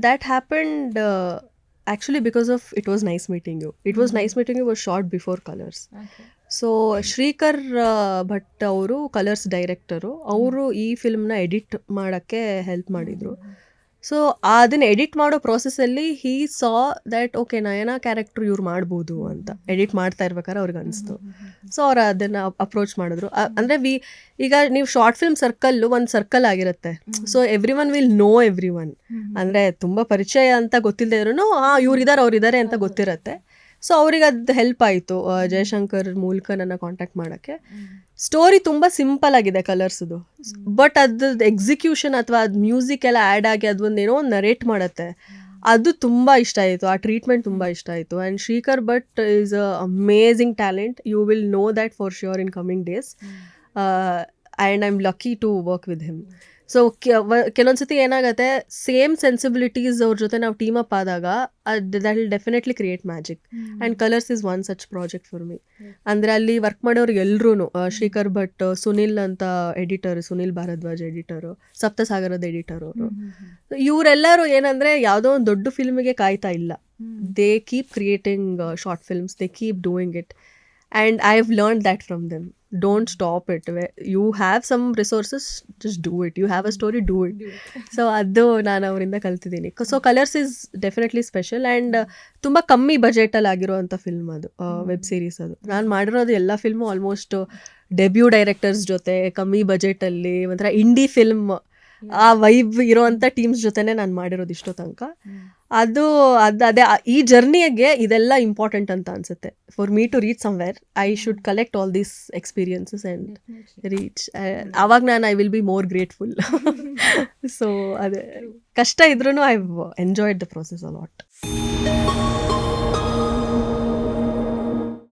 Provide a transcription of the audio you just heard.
That happened actually because of It Was Nice Meeting You. It Was Nice Meeting You was shot before Colors. Okay. So Shrikar Bhat ಅವರು colours director. ಅವರು ಈ ಫಿಲ್ಮ್ನ edit ಮಾಡೋಕ್ಕೆ help ಮಾಡಿದರು. So ಅದನ್ನ edit ಮಾಡೋ ಪ್ರೋಸೆಸ್ಸಲ್ಲಿ ಹೀ ಸಾ that okay Nayana character ಇವ್ರು ಮಾಡ್ಬೋದು ಅಂತ ಎಡಿಟ್ ಮಾಡ್ತಾ ಇರ್ಬೇಕಾದ್ರೆ ಅವ್ರಿಗೆ ಅನಿಸ್ತು. ಸೊ ಅವ್ರು ಅದನ್ನು ಅಪ್ರೋಚ್ ಮಾಡಿದ್ರು. ಅಂದರೆ ಈಗ ನೀವು ಶಾರ್ಟ್ ಫಿಲ್ಮ್ ಸರ್ಕಲ್ಲು ಒಂದು ಸರ್ಕಲ್ ಆಗಿರುತ್ತೆ. So every one will know every one. ಅಂದರೆ ತುಂಬ ಪರಿಚಯ ಅಂತ ಗೊತ್ತಿಲ್ಲದೆ ಇದ್ರು ಇವ್ರಿದ್ದಾರೆ ಅವ್ರಿದ್ದಾರೆ ಅಂತ ಗೊತ್ತಿರತ್ತೆ. ಸೊ ಅವ್ರಿಗೆ ಅದು ಹೆಲ್ಪ್ ಆಯಿತು ಜಯಶಂಕರ್ ಮೂಲಕ ನನ್ನ ಕಾಂಟ್ಯಾಕ್ಟ್ ಮಾಡೋಕ್ಕೆ. ಸ್ಟೋರಿ ತುಂಬ ಸಿಂಪಲ್ ಆಗಿದೆ ಕಲರ್ಸ್ದು, ಬಟ್ ಅದ್ರದ್ದು ಎಕ್ಸಿಕ್ಯೂಷನ್ ಅಥವಾ ಅದು ಮ್ಯೂಸಿಕ್ ಎಲ್ಲ ಆ್ಯಡ್ ಆಗಿ ಅದೊಂದು ಏನೋ ಒಂದು ನರೇಟ್ ಮಾಡುತ್ತೆ. ಅದು ತುಂಬ ಇಷ್ಟ ಆಯಿತು, ಆ ಟ್ರೀಟ್ಮೆಂಟ್ ತುಂಬ ಇಷ್ಟ ಆಯಿತು. And Shrikar Bhat is a amazing talent. You will know that for sure in coming days. And I am lucky to work with him. So ಕೆಲವೊಂದು ಸತಿ ಏನಾಗುತ್ತೆ, ಸೇಮ್ ಸೆನ್ಸಿಬಿಲಿಟೀಸ್ ಅವ್ರ ಜೊತೆ ನಾವು ಟೀಮ್ ಅಪ್ ಆದಾಗ that will definitely create magic. And Colors is one such project for me. ಅಂದರೆ ಅಲ್ಲಿ work ಮಾಡೋರು ಎಲ್ಲರೂ ಶ್ರೀಕರ್ ಭಟ್, ಸುನಿಲ್ ಅಂತ ಎಡಿಟರ್, ಸುನಿಲ್ ಭಾರದ್ವಾಜ್ ಎಡಿಟರು, ಸಪ್ತಸಾಗರದ ಎಡಿಟರ್ ಅವರು. ಇವರೆಲ್ಲರೂ ಏನಂದರೆ ಯಾವುದೋ ಒಂದು ದೊಡ್ಡ ಫಿಲ್ಮಿಗೆ ಕಾಯ್ತಾ ಇಲ್ಲ. They keep creating short films, they keep doing it. And I've learned that from them. Don't stop it. You have some resources, just do it. You have a story, do it. So ಅದು ನಾನು ಅವರಿಂದ ಕಲ್ತಿದ್ದೀನಿ. So colours is definitely special. And ತುಂಬ ಕಮ್ಮಿ ಬಜೆಟಲ್ಲಿ ಆಗಿರೋವಂಥ film ಅದು, web series ಅದು. ನಾನು ಮಾಡಿರೋದು ಎಲ್ಲ ಫಿಲ್ಮು ಆಲ್ಮೋಸ್ಟ್ ಡೆಬ್ಯೂ ಡೈರೆಕ್ಟರ್ಸ್ ಜೊತೆ ಕಮ್ಮಿ ಬಜೆಟಲ್ಲಿ ಒಂಥರ ಇಂಡಿ ಫಿಲ್ಮ್ ಆ ವೈಬ್ ಇರೋವಂಥ ಟೀಮ್ಸ್ ಜೊತೆನೇ ನಾನು ಮಾಡಿರೋದು ಇಷ್ಟೋ ತನಕ. ಅದು ಅದೇ ಈ ಜರ್ನಿಗೆ ಇದೆಲ್ಲ ಇಂಪಾರ್ಟೆಂಟ್ ಅಂತ ಅನ್ಸುತ್ತೆ. For me to reach somewhere I should collect all these experiences and reach. ಆವಾಗ ನಾನು I will be more grateful. So ಅದೇ ಕಷ್ಟ ಇದ್ರೂ I enjoyed the process a lot.